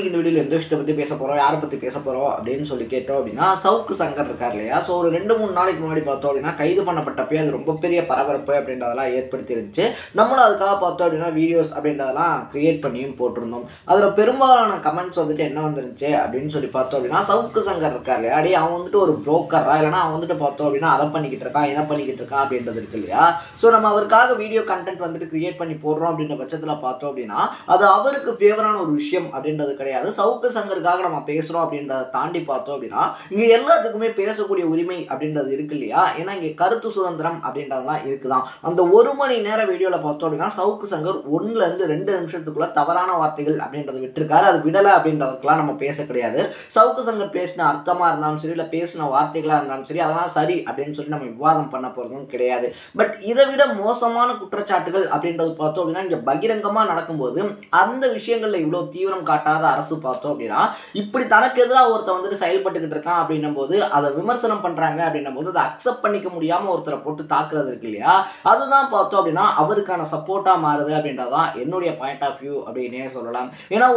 இன்னைக்கு இந்த வீடியோல எந்த விஷயத்தை பத்தி பேச போறோம், யாரை பத்தி பேச போறோம் அப்படின்னு சொல்லி கேட்டோம் அப்படின்னா, சவுக்கு சங்கர் இருக்கார் இல்லையா. ஸோ ஒரு 2-3 நாளைக்கு முன்னாடி பார்த்தோம் அப்படின்னா கைது பண்ணப்பட்டப்பே அது ரொம்ப பெரிய பரபரப்பு அப்படின்றதெல்லாம் ஏற்படுத்தி இருந்துச்சு. நம்மளும் அதுக்காக பார்த்தோம் அப்படின்னா வீடியோஸ் அப்படின்றதெல்லாம் கிரியேட் பண்ணியும் போட்டிருந்தோம். அதுல பெரும்பாலான கமெண்ட்ஸ் வந்துட்டு என்ன வந்துருச்சு அப்படின்னு சொல்லி பார்த்தோம் அப்படின்னா, சவுக்கு சங்கர் இருக்கார் இல்லையா, அடி அவன் வந்துட்டு ஒரு புரோக்கரா, இல்லைன்னா அவன் வந்துட்டு பார்த்தோம் அப்படின்னா அதை பண்ணிக்கிட்டு இருக்கான் இதை பண்ணிக்கிட்டு இருக்கான் அப்படின்றது இருக்கு இல்லையா. ஸோ நம்ம அவருக்காக வீடியோ கண்டென்ட் வந்துட்டு கிரியேட் பண்ணி போடுறோம் அப்படின்ற பட்சத்தில் பார்த்தோம் அப்படின்னா அது அவருக்கு ஃபேவரான ஒரு விஷயம் அப்படின்றது கிடையாது. சவுக்கு சங்கருக்காக நம்ம பேசுறோம் அப்படின்றத தாண்டி பார்த்தோம் அப்படின்னா இங்க எல்லாத்துக்குமே பேசக்கூடிய உரிமை அப்படின்றது இருக்கு இல்லையா. ஏன்னா இங்க கருத்து சுதந்திரம் அப்படின்றதெல்லாம் இருக்குதான். அந்த 1 மணி நேர வீடியோல பார்த்தோம் அப்படின்னா சவுக்கு சங்கர் 1 இருந்து 2 நிமிஷத்துக்குள்ள தவறான வார்த்தைகள் அப்படின்றத விட்டுருக்காரு. அது விடலை அப்படின்றதுக்கெல்லாம் நம்ம பேச கிடையாது. சவுக்கு சங்கர் பேசின அர்த்தமா இருந்தாலும் சரி, இல்ல பேசின வார்த்தைகளா இருந்தாலும் சரி, அதெல்லாம் சரி அப்படின்னு சொல்லி நம்ம விவாதம் பண்ண போறதும் கிடையாது. பட் இதை விட மோசமான குற்றச்சாட்டுகள் அப்படின்றது பார்த்தோம் அப்படின்னா இங்க பகிரங்கமா நடக்கும்போது அந்த விஷயங்கள்ல இவ்வளவு தீவிரம் காட்டாத அரசு பார்த்தோம் அப்படின்னா இப்படி தனக்கு எதிராக ஒருத்தர் வந்துட்டு செயல்பட்டுக்கிட்டு இருக்கான் அப்படின்னும் போது அதை விமர்சனம் பண்றாங்க அப்படின்னும் போது அதை அக்செப்ட் பண்ணிக்க முடியாம ஒருத்தரை போட்டு தாக்குறது இருக்கு இல்லையா. அதுதான் பார்த்தோம் அப்படின்னா அவருக்கான சப்போர்ட்டா மாறுது அப்படின்றதான் என்னுடைய பாயிண்ட் ஆஃப் வியூ அப்படின்னே சொல்லலாம். ஏன்னா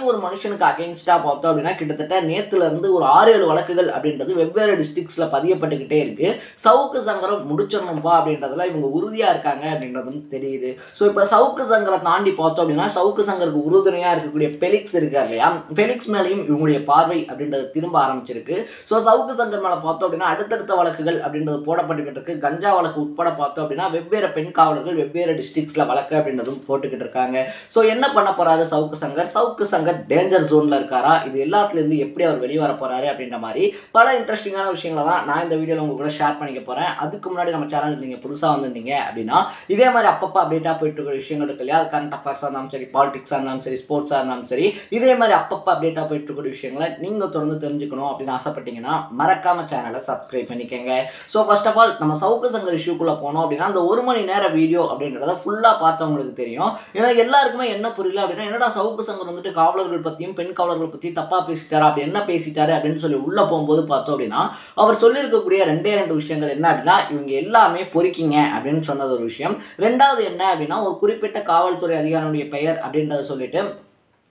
ஒரு மனுஷனுக்கு அகைன்ஸ்டா பார்த்தோம் அப்படின்னா கிட்டத்தட்ட நேத்துல இருந்து ஒரு 6-7 வழக்குகள் அப்படின்றது வெவ்வேறு டிஸ்ட்ரிக்ட்ஸ்ல பதியப்பட்டுக்கிட்டே இருக்கு. சவுக்கு சங்கரம் முடிச்சிடணும்பா அப்படின்றதுல இவங்க உறுதியா இருக்காங்க அப்படின்றதும் தெரியுது. ஸோ இப்போ சவுக்கு சங்கரை தாண்டி பார்த்தோம் அப்படின்னா சவுக்கு சங்கருக்கு உறுதுணையா இருக்கக்கூடிய பெலிக்ஸ் இருக்கார் இல்லையா, பெலிக்ஸ் மேலையும் இவங்களுடைய பார்வை அப்படின்றது திரும்ப ஆரம்பிச்சிருக்கு. ஸோ சவுக்கு சங்கர் மேல பார்த்தோம் அப்படின்னா அடுத்தடுத்த வழக்குகள் அப்படின்றது போடப்பட்டுக்கிட்டு இருக்கு. கஞ்சா வழக்கு உட்பட பார்த்தோம் அப்படின்னா வெவ்வேறு பெண் காவலர்கள் வெவ்வேறு டிஸ்ட்ரிக்ட்ஸ்ல வழக்கு அப்படின்றதும் போட்டுக்கிட்டு இருக்காங்க. ஸோ என்ன பண்ண போறாரு சவுக்கு சங்கர்? சவுக்கு சங்கர் டேஞ்சர் ஜோன்ல இருக்காரா? இது எல்லாத்துல இருந்து எப்படி அவர் வெளியே வர போறாரு அப்படின்ற மாதிரி பல இன்ட்ரெஸ்டிங்கான விஷயங்களை தான் நான் இந்த வீடியோல உங்க கூட ஷேர் பண்ணிக்க போறேன். அதுக்கு முன்னாடி நம்ம சேனல் நீங்க புதுசா வந்திருந்தீங்க அப்படின்னா இதே மாதிரி அப்பப்போ அப்டேட்டா போயிட்டு இருக்கிற விஷயங்கள் இருக்கு இல்லையா, கரண்ட் அஃபேர்ஸா இருந்தாலும் சரி, பாலிடிக்ஸா இருந்தாலும் சரி, ஸ்போர்ட்ஸா இருந்தாலும் சரி, இதே மாதிரி அப்பப்போ அப்டேட்டா போயிட்டு இருக்கிற விஷயங்களை நீங்க தொடர்ந்து தெரிஞ்சுக்கணும் அப்படின்னு ஆசைப்பட்டீங்கன்னா மறக்காம சேனலை சப்ஸ்கிரைப் பண்ணிக்கங்க. ஸோ ஃபர்ஸ்ட் ஆஃப் ஆல் நம்ம சவுக்கு சங்கர் இஷ்யூக்குள்ள போனோம் அப்படின்னா அந்த 1 மணி நேர வீடியோ அப்படின்றத ஃபுல்லா பார்த்தவங்களுக்கு தெரியும். ஏன்னா எல்லாருக்குமே என்ன புரியல அப்படின்னா என்னடா சவுக்கு சங்கர் வந்துட்டு காவலர்கள் பத்தியும் பெண் காவலர்கள் பத்தி தப்பா பேசிட்டாரு, அப்படி என்ன பேசிட்டாரு அப்படின்னு சொல்லி உள்ள போகும்போது பார்த்தோம் அப்படின்னா அவர் சொல்லி இருக்கக்கூடிய 2 விஷயங்கள் என்ன அப்படின்னா இவங்க எல்லாமே பொறுக்கிங்க அப்படின்னு சொன்னது ஒரு விஷயம். 2வது என்ன அப்படின்னா ஒரு குறிப்பிட்ட காவல்துறை அதிகாரியுடைய பெயர் அப்படின்றத சொல்லிட்டு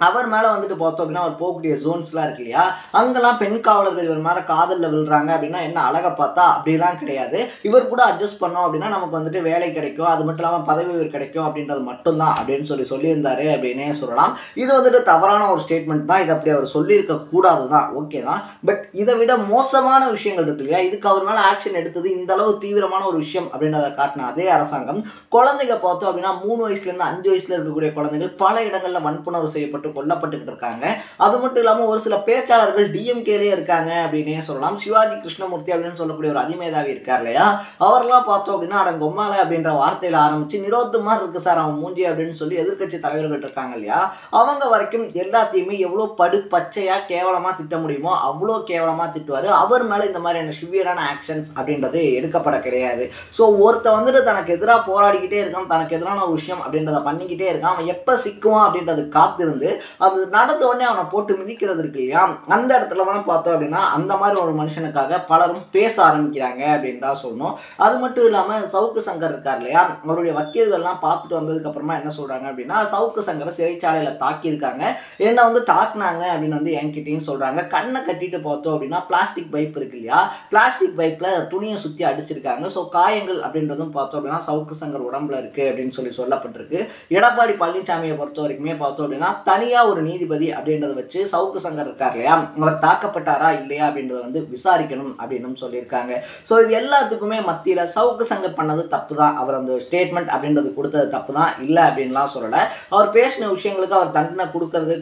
அவர் மேல வந்துட்டு பார்த்தோம் அப்படின்னா அவர் போகக்கூடிய ஜோன்ஸ்லாம் இருக்கு இல்லையா, அங்கெல்லாம் பெண் காவலர்கள் இவர் மேல காதல்ல விழுறாங்க அப்படின்னா என்ன அழகை பார்த்தா அப்படிலாம் கிடையாது. இவர் கூட அட்ஜஸ்ட் பண்ணோம் அப்படின்னா நமக்கு வந்துட்டு வேலை கிடைக்கும், அது மட்டும் இல்லாமல் பதவி உயர்வு கிடைக்கும் அப்படின்றது மட்டும்தான் அப்படின்னு சொல்லியிருந்தாரு அப்படின்னே சொல்லலாம். இது வந்துட்டு தவறான ஒரு ஸ்டேட்மெண்ட் தான். இது அப்படி அவர் சொல்லியிருக்க கூடாது தான், ஓகே தான். பட் இதை விட மோசமான விஷயங்கள் இருக்கு இல்லையா, இதுக்கு அவர் மேல ஆக்ஷன் எடுத்தது இந்த அளவு தீவிரமான ஒரு விஷயம் அப்படின்றத காட்டின அதே அரசாங்கம் குழந்தைங்க பார்த்தோம் அப்படின்னா 3 வயசுல இருந்து 5 வயசுல இருக்கக்கூடிய குழந்தைகள் பல இடங்கள்ல வன்புணர்வு செய்யப்பட்டு கொல்லப்பட்டு இருக்காங்க. அது மட்டும் இல்லாம ஒரு சில பேச்சாளர்கள் டிஎம்கேலே இருக்காங்க அப்படின்னே சொல்லலாம். சிவாஜி கிருஷ்ணமூர்த்தி அப்படின்னு சொல்லக்கூடிய ஒரு அதிமேதாவி இருக்கார் இல்லையா, அவரெல்லாம் பார்த்தோம் அப்படின்னா அடங்கொம்மால அப்படின்ற வார்த்தையில ஆரம்பிச்சு நிரோத்து மாதிரி இருக்கு சார் அவன் மூஞ்சி அப்படின்னு சொல்லி எதிர்கட்சி தலைவர்கள் இருக்காங்க இல்லையா, அவங்க வரைக்கும் எல்லாத்தையுமே எவ்வளவு படு பச்சையா கேவலமா திட்ட முடியுமோ அவ்வளோ கேவலமா திட்டுவாரு. அவர் மேல இந்த மாதிரியான சிவியரான ஆக்ஷன்ஸ் அப்படின்றது எடுக்கப்பட கிடையாது. ஸோ ஒருத்த வந்துட்டு தனக்கு எதிராக போராடிக்கிட்டே இருக்கான், தனக்கு எதிரான ஒரு விஷயம் அப்படின்றத பண்ணிக்கிட்டே இருக்கான், அவன் எப்ப சிக்குவான் அப்படின்றது காத்திருந்து அது நடந்த உடனே அவனை போட்டு மிதிக்கிறது இருக்கு இல்லையா, அந்த இடத்துல தான் பார்த்தோம் அப்படின்னா அந்த மாதிரி ஒரு மனுஷனுக்காக பலரும் பேச ஆரம்பிக்கிறாங்க அப்படின்னு தான் சொல்லணும். அது மட்டும் இல்லாம சவுக்கு சங்கர் இருக்கார் இல்லையா, அவருடைய வக்கீல்கள்லாம் பார்த்துட்டு வந்ததுக்கு அப்புறமா என்ன சொல்றாங்க அப்படின்னா சவுக்கு சங்கரை சிறைச்சாலையில தாக்கியிருக்காங்க, என்ன வந்து தாக்குனாங்க அப்படின்னு வந்து என்கிட்டையும் சொல்றாங்க. கண்ணை கட்டிட்டு பார்த்தோம் அப்படின்னா பிளாஸ்டிக் பைப் இருக்கு இல்லையா, பிளாஸ்டிக் பைப்ல துணியை சுத்தி அடிச்சிருக்காங்க. ஸோ காயங்கள் அப்படின்றதும் பார்த்தோம் அப்படின்னா சவுக்கு சங்கர் உடம்புல இருக்கு அப்படின்னு சொல்லப்பட்டிருக்கு. எடப்பாடி பழனிசாமியை பொறுத்த வரைக்குமே பார்த்தோம் அப்படின்னா தனியா ஒரு நீதிபதி அப்படின்றத வச்சு சவுக்கு சங்கர் இருக்கார் இல்லையா அவர் தாக்கப்பட்டாரா இல்லையா அப்படின்றத வந்து விசாரிக்கணும் அப்படின்னு சொல்லியிருக்காங்க. ஸோ இது எல்லாத்துக்குமே மத்தியில சவுக்கு சங்கர் பண்ணது தப்பு தான். அவர் அந்த ஸ்டேட்மெண்ட் அப்படின்றது கொடுத்தது தப்பு தான், இல்லை அப்படின்லாம் சொல்லலை. அவர் பேசின விஷயங்களுக்கு அவர் தண்டனை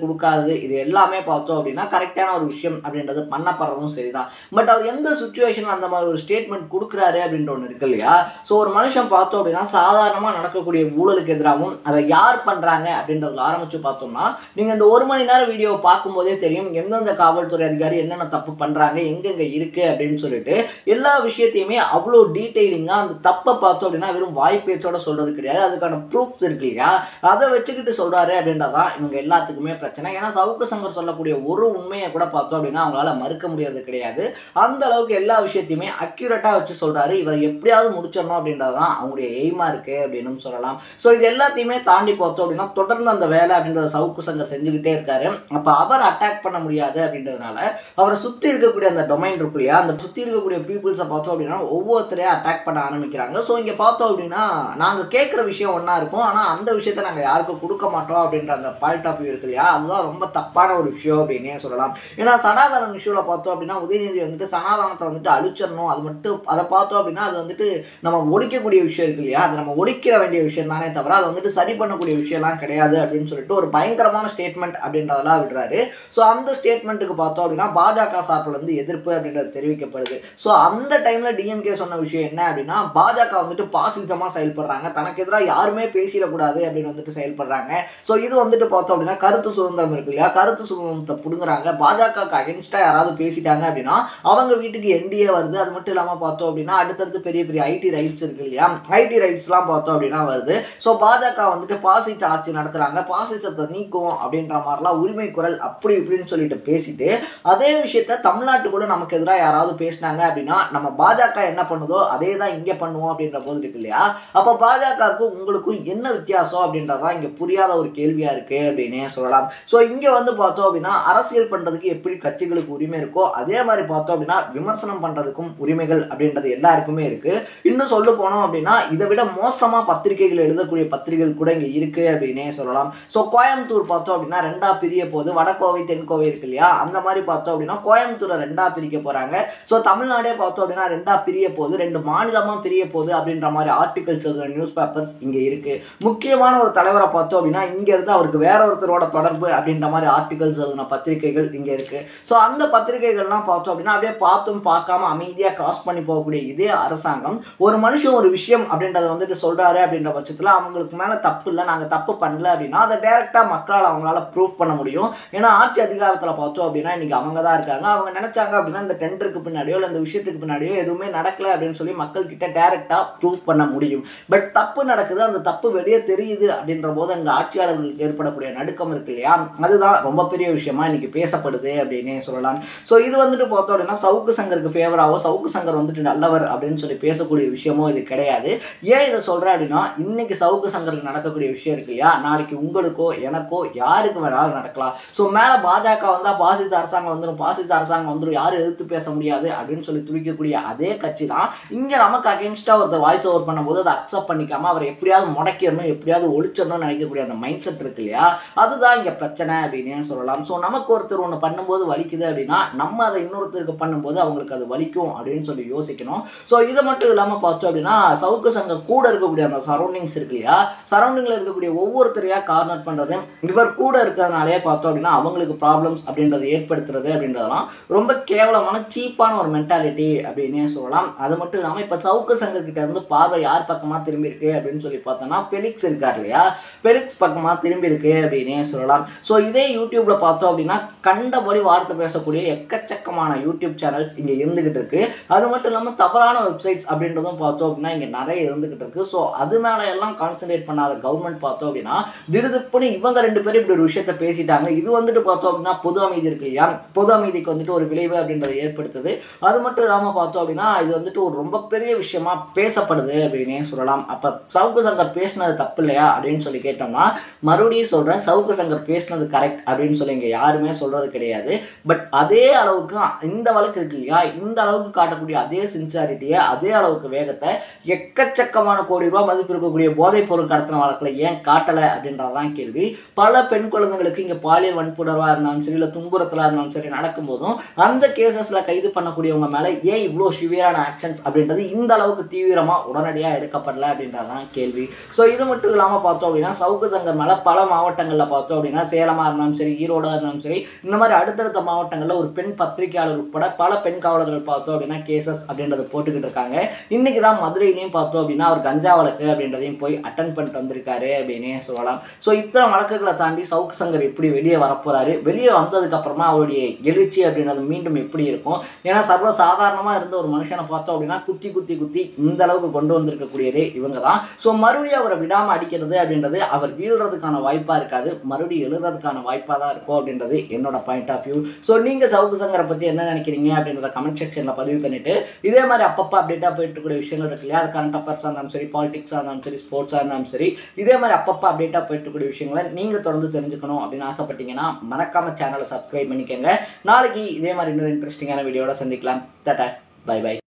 கொடுக்காதது இது எல்லாமே பார்த்தோம் அப்படின்னா கரெக்டான ஒரு விஷயம் அப்படின்றது பண்ணப்படுறதும் சரிதான். பட் அவர் எந்த சுச்சுவேஷன்ல அந்த மாதிரி ஒரு ஸ்டேட்மெண்ட் கொடுக்குறாரு அப்படின்ற ஒன்று இருக்கு இல்லையா. ஸோ ஒரு மனுஷன் பார்த்தோம் அப்படின்னா சாதாரணமா நடக்கக்கூடிய ஊழலுக்கு எதிராகவும் அதை யார் பண்றாங்க அப்படின்றதுல ஆரம்பிச்சு பார்த்தோம்னா நீங்க இந்த 1 மணி நேர வீடியோ பார்க்கும்போதே தெரியும் எந்தெந்த காவல்துறை அதிகாரி என்னென்ன தப்பு பண்றாங்க, எங்கெங்க இருக்கு அப்படின்னு சொல்லிட்டு எல்லா விஷயத்தையுமே அவ்வளோ டீடைலிங்கா அந்த தப்பை பார்த்தோம் அப்படின்னா வெறும் வாய்ப்பேச்சோட சொல்றது கிடையாது, அதுக்கான ப்ரூஃப்ஸ் இருக்கு இல்லையா, அதை வச்சுக்கிட்டு சொல்றாரு அப்படின்றதான் இவங்க எல்லாத்துக்குமே பிரச்சனை. ஏன்னா சவுக்கு சங்கர் சொல்லக்கூடிய ஒரு உண்மையை கூட பார்த்தோம் அப்படின்னா அவங்களால மறுக்க முடியாது கிடையாது. அந்த அளவுக்கு எல்லா விஷயத்தையுமே அக்யூரேட்டா வச்சு சொல்றாரு. இவரை எப்படியாவது முடிச்சிடணும் அப்படின்றதான் அவங்களுடைய எய்மா இருக்கு அப்படின்னு சொல்லலாம். ஸோ இது எல்லாத்தையுமே தாண்டி பார்த்தோம் அப்படின்னா தொடர்ந்து அந்த வேலை அப்படின்றத சவுக்கு சங்கர் விஷயங்களை செஞ்சுக்கிட்டே இருக்காரு. அப்ப அவர் அட்டாக் பண்ண முடியாது அப்படின்றதுனால அவரை சுத்தி இருக்கக்கூடிய அந்த டொமைன் இருக்கு இல்லையா, அந்த சுத்தி இருக்கக்கூடிய பீப்புள்ஸை பார்த்தோம் அப்படின்னா ஒவ்வொருத்தரையும் அட்டாக் பண்ண ஆரம்பிக்கிறாங்க. ஸோ இங்க பார்த்தோம் அப்படின்னா நாங்க கேட்கிற விஷயம் ஒன்னா இருக்கும், ஆனா அந்த விஷயத்த நாங்க யாருக்கும் கொடுக்க மாட்டோம் அப்படின்ற அந்த பாயிண்ட் ஆஃப் வியூ இருக்கு இல்லையா, அதுதான் ரொம்ப தப்பான ஒரு விஷயம் அப்படின்னே சொல்லலாம். ஏன்னா சனாதனம் இஷ்யூல பார்த்தோம் அப்படின்னா உதயநிதி வந்துட்டு சனாதனத்தை வந்துட்டு அழிச்சிடணும், அது மட்டும் அதை பார்த்தோம் அப்படின்னா அது வந்துட்டு நம்ம ஒழிக்கக்கூடிய விஷயம் இருக்கு இல்லையா, அது நம்ம ஒழிக்கிற வேண்டிய விஷயம் தானே தவிர அது வந்துட்டு சரி பண்ணக்கூடிய விஷயம்லாம் கிடையாது அப்படின்னு சொல்லிட்டு ஒரு பயங்கரமான ஸ்டேட்மெண்ட் அப்படின்றதெல்லாம் விடுறாரு. ஸோ அந்த ஸ்டேட்மெண்ட்டுக்கு பார்த்தோம் அப்படின்னா பாஜக சார்பில் வந்து எதிர்ப்பு அப்படின்றது தெரிவிக்கப்படுது. ஸோ அந்த டைம்ல டிஎம்கே சொன்ன விஷயம் என்ன அப்படின்னா பாஜக வந்துட்டு பாசிசமா செயல்படுறாங்க, தனக்கு எதிராக யாருமே பேசிடக்கூடாது அப்படின்னு வந்துட்டு செயல்படுறாங்க. ஸோ இது வந்துட்டு பார்த்தோம் அப்படின்னா கருத்து சுதந்திரம் இருக்கு இல்லையா, கருத்து சுதந்திரத்தை புடுங்குறாங்க. பாஜகவுக்கு அகென்ஸ்டா யாராவது பேசிட்டாங்க அப்படின்னா அவங்க வீட்டுக்கு என்டிஏ வருது. அது மட்டும் இல்லாம பார்த்தோம் அப்படின்னா அடுத்தடுத்து பெரிய பெரிய ஐடி ரைட்ஸ் இருக்கு இல்லையா, ஐடி ரைட்ஸ் எல்லாம் பார்த்தோம் அப்படின்னா வருது. ஸோ பாஜக வந்துட்டு பாசிச ஆட்சி நடத்துறாங்க, பாசிசத்தை நீக்கும் அப்படின்ற மாதிரிலாம் உரிமை குரல் அப்படி இப்படின்னு சொல்லிட்டு பேசிட்டு அதே விஷயத்த தமிழ்நாட்டுக்குள்ள நமக்கு எதிராக யாராவது பேசினாங்க அப்படின்னா நம்ம பாஜக என்ன பண்ணுதோ அதே தான் இங்க பண்ணுவோம் அப்படின்ற போது இருக்கு இல்லையா. அப்ப பாஜகவுக்கும் உங்களுக்கும் என்ன வித்தியாசம் அப்படின்றதான் இங்க புரியாத ஒரு கேள்வியா இருக்கு அப்படின்னே சொல்லலாம். ஸோ இங்க வந்து பார்த்தோம் அப்படின்னா அரசியல் பண்றதுக்கு எப்படி கட்சிகளுக்கு உரிமை இருக்கோ அதே மாதிரி பார்த்தோம் அப்படின்னா விமர்சனம் பண்றதுக்கும் உரிமைகள் அப்படின்றது எல்லாருக்குமே இருக்கு. இன்னும் சொல்ல போனோம் அப்படின்னா இதை விட மோசமா பத்திரிகைகள் எழுதக்கூடிய பத்திரிகைகள் கூட இங்க இருக்கு அப்படின்னே சொல்லலாம். ஸோ கோயம்புத்தூர் பார்த்தோம் அப்படின்னா ரெண்டா பிரிய போது வடகோவை தென்கோவை இருக்கு இல்லையா, அந்த மாதிரி பார்த்தோம் அப்படின்னா கோயம்புத்தூரை ரெண்டா பிரிக்க போறாங்க. ஸோ தமிழ்நாடே பார்த்தோம் அப்படின்னா ரெண்டா பிரிய போது, ரெண்டு மாநிலமா பிரிய போகுது அப்படின்ற மாதிரி ஆர்டிகல்ஸ் எழுதுற நியூஸ் பேப்பர்ஸ் இங்க இருக்கு. முக்கியமான ஒரு தலைவரை பார்த்தோம் அப்படின்னா இங்க இருந்து அவருக்கு வேற ஒருத்தரோட தொடர்பு அப்படின்ற மாதிரி ஆர்டிகல்ஸ் எழுதின பத்திரிகைகள் இங்க இருக்கு. ஸோ அந்த பத்திரிகைகள்லாம் பார்த்தோம் அப்படின்னா அப்படியே பார்த்தும் பார்க்காம அமைதியா கிராஸ் பண்ணி போகக்கூடிய இதே அரசாங்கம் ஒரு மனுஷன் ஒரு விஷயம் அப்படின்றத வந்துட்டு சொல்றாரு அப்படின்ற பட்சத்துல அவங்களுக்கு மேல தப்பு இல்லை, நாங்க தப்பு பண்ணல அப்படின்னா அதை டைரக்டா மக்களால் அவங்களால ப்ரூவ் பண்ண முடியும். ஏன்னா ஆட்சி அதிகாரத்துல பார்த்தோம் அப்படின்னா இன்னைக்கு அவங்க தான் இருக்காங்க. அவங்க நினைச்சாங்க அப்படின்னா இந்த டெண்டருக்கு பின்னாடியோ இல்லை இந்த விஷயத்துக்கு பின்னாடியோ எதுவுமே நடக்கல அப்படின்னு சொல்லி மக்கள் கிட்ட டைரக்டா ப்ரூவ் பண்ண முடியும். பட் தப்பு நடக்குது, அந்த தப்பு வெளியே தெரியுது அப்படின்ற போது அங்க ஆட்சியாளர்களுக்கு ஏற்படக்கூடிய நடுக்கம் இருக்கு இல்லையா, அதுதான் ரொம்ப பெரிய விஷயமா இன்னைக்கு பேசப்படுது அப்படின்னே சொல்லலாம். ஸோ இது வந்துட்டு பார்த்தோம் அப்படின்னா சவுக்கு சங்கருக்கு ஃபேவராவோ சவுக்கு சங்கர் வந்துட்டு நல்லவர் அப்படின்னு சொல்லி பேசக்கூடிய விஷயமோ இது கிடையாது. ஏன் இதை சொல்றேன் அப்படின்னா இன்னைக்கு சவுக்கு சங்கருக்கு நடக்கக்கூடிய விஷயம் இருக்கு இல்லையா, நாளைக்கு உங்களுக்கோ எனக்கோ யாருக்கு வேணாலும் நடக்கலாம். ஸோ மேல பாஜக வந்தா பாசிச அரசாங்கம் வந்துடும், பாசிச அரசாங்கம் வந்துடும், யாரும் எதிர்த்து பேச முடியாது அப்படின்னு சொல்லி துடிக்கக்கூடிய அதே கட்சி தான் இங்க நமக்கு அகேன்ஸ்டா ஒருத்தர் வாய்ஸ் ஓவர் பண்ணும்போது அதை அக்செப்ட் பண்ணிக்காம அவர் எப்படியாவது முடக்கிடணும் எப்படியாவது ஒழிச்சிடணும்னு நினைக்கக்கூடிய அந்த மைண்ட் செட் இருக்கு இல்லையா, அதுதான் இங்க பிரச்சனை அப்படின்னே சொல்லலாம். ஸோ நமக்கு ஒருத்தர் ஒன்று பண்ணும்போது வலிக்குது அப்படின்னா நம்ம அதை இன்னொருத்தருக்கு பண்ணும்போது அவங்களுக்கு அது வலிக்கும் அப்படின்னு சொல்லி யோசிக்கணும். ஸோ இதை மட்டும் இல்லாம பார்த்தோம் அப்படின்னா சவுக்கு சங்கம் கூட இருக்கக்கூடிய அந்த சரௌண்டிங்ஸ் இருக்கு இல்லையா, சரௌண்டிங்ல இருக்கக்கூடிய ஒவ்வொருத்தரையா கார்னர் பண்றது இவர் கூட இருக்கிறதுனாலே பார்த்தோம் அப்படின்னா அவங்களுக்கு ப்ராப்ளம்ஸ் அப்படின்றத ஏற்படுத்துறது அப்படின்றதெல்லாம் ரொம்ப கேவலமான சீப்பான ஒரு மென்டாலிட்டி அப்படின்னே சொல்லலாம். அது மட்டும் இல்லாமல் இப்போ சவுக்கு சங்கர் கிட்ட இருந்து பார்வை யார் பக்கமா திரும்பி இருக்கு அப்படின்னு சொல்லி பார்த்தோம்னா ஃபெலிக்ஸ் இருக்கார் இல்லையா, ஃபெலிக்ஸ் பக்கமா திரும்பி இருக்கு அப்படின்னே சொல்லலாம். ஸோ இதே யூடியூப்ல பார்த்தோம் அப்படின்னா கண்டபடி வார்த்தை பேசக்கூடிய எக்கச்சக்கமான யூடியூப் சேனல்ஸ் இங்க இருந்துகிட்டு இருக்கு. அது மட்டும் இல்லாமல் தவறான வெப்சைட்ஸ் அப்படின்றதும் பார்த்தோம் அப்படின்னா இங்க நிறைய இருந்துகிட்டு இருக்கு. ஸோ அது மேல எல்லாம் கான்சென்ட்ரேட் பண்ணாத கவர்மெண்ட் பார்த்தோம் அப்படின்னா திடுதிப்புன்னு இவங்க ரெண்டு பேரும் இப்படி ஒரு விஷயத்த பேசிட்டாங்க. இது வந்துட்டு பார்த்தோம் அப்படின்னா பொது அமைதி இருக்கு இல்லையா, பொது அமைதிக்கு வந்துட்டு ஒரு விளைவு அப்படின்றத ஏற்படுத்துது. அது மட்டும் இல்லாம பார்த்தோம் அப்படின்னா இது வந்துட்டு ஒரு ரொம்ப பெரிய விஷயமா பேசப்படுது அப்படின்னே சொல்லலாம். அப்ப சவுக்கு சங்கர் பேசினது தப்பு இல்லையா அப்படின்னு சொல்லி கேட்டோம்னா மறுபடியும் சொல்றேன், சவுக்கு சங்கர் பேசினது கரெக்ட் அப்படின்னு சொல்லி இங்க யாருமே சொல்றது கிடையாது. பட் அதே அளவுக்கு இந்த வழக்கு இருக்கு இல்லையா, இந்த அளவுக்கு காட்டக்கூடிய அதே சின்சியாரிட்டியை அதே அளவுக்கு வேகத்தை எக்கச்சக்கமான கோடி ரூபாய் மதிப்பு இருக்கக்கூடிய போதைப் பொருள் கடத்தின வழக்குல ஏன் காட்டல அப்படின்றதான் கேள்வி. பல பெண் குழந்தைகளுக்கு இங்க பாலியல் வன்புணர்வா இருந்தாலும் சரி இல்ல துன்புறுத்தலா இருந்தாலும் சரி நடக்கும் போதும் அந்த கேசஸ்ல கைது பண்ணக்கூடியவங்க மேல ஏன் இவ்வளவு சிவியரான ஆக்ஷன்ஸ் அப்படின்றது இந்த அளவுக்கு தீவிரமா உடனடியா எடுக்கப்படல அப்படின்றதான் கேள்வி. ஸோ இது மட்டும் இல்லாம பார்த்தோம் அப்படின்னா சவுக்கு சங்கர் மேல பல மாவட்டங்கள்ல பார்த்தோம் அப்படின்னா சேலமா இருந்தாலும் சரி ஈரோடா இருந்தாலும் சரி இந்த மாதிரி அடுத்தடுத்த மாவட்டங்கள்ல ஒரு பெண் பத்திரிகையாளர் உட்பட பல பெண் காவலர்கள் பார்த்தோம் அப்படின்னா கேசஸ் அப்படின்றத போட்டுக்கிட்டு இருக்காங்க. இன்னைக்குதான் மதுரையிலையும் பார்த்தோம் அப்படின்னா அவர் கஞ்சா வழக்கு அப்படின்றதையும் போய் அட்டன் பண்ணிட்டு வந்திருக்காரு அப்படின்னே சொல்லலாம். ஸோ இத்தனை வழக்குகளை தாண்டி சவுக்கு சங்கர் எப்படி வெளியே வரப்போறாரு, வெளியே வந்ததுக்கு அப்புறமா அவருடைய எழுச்சி அப்படின்றது மீண்டும் எப்படி இருக்கும். ஏன்னா சர்வ சாதாரணமா இருந்த ஒரு மனுஷனை பார்த்தோம் அப்படின்னா குத்தி குத்தி குத்தி இந்த அளவுக்கு கொண்டு வந்திருக்கக்கூடியதே இவங்க தான். ஸோ மறுபடியும் அவரை விடாம அடிக்கிறது அப்படின்றது அவர் வீழ்றதுக்கான வாய்ப்பா இருக்காது, மறுபடியும் எழுதுறதுக்கான வாய்ப்பா தான் இருக்கும் அப்படின்றது என்னோட பாயிண்ட் ஆஃப் வியூ. ஸோ நீங்க சவுக்கு சங்கரை பத்தி என்ன நினைக்கிறீங்க அப்படின்றத கமெண்ட் செக்ஷன்ல பதிவு பண்ணிட்டு இதே மாதிரி அப்பப்போ அப்டேட்டா போயிட்டு இருக்கக்கூடிய விஷயங்கள் இருக்கு இல்லையா, அது கரண்ட் அஃபேர்ஸா இருந்தாலும் சரி பாலிடிக்ஸா இருந்தாலும் சரி ஸ்போர்ட்ஸா இருந்தாலும் சரி இதே மாதிரி அப்பப்போ அப்டேட்டா போயிட்டு இருக்கக்கூடிய விஷயங்களை நீங்க தொடர்ந்து தெரிஞ்சுக்கணும் அப்படின்னு ஆசைப்பட்டீங்கன்னா மறக்காம சேனலை சப்ஸ்கிரைப் பண்ணிக்கோங்க. நாளைக்கு இதே மாதிரி இன்னொரு இன்ட்ரெஸ்டிங்கான வீடியோட சந்திக்கலாம். Tata, bye by.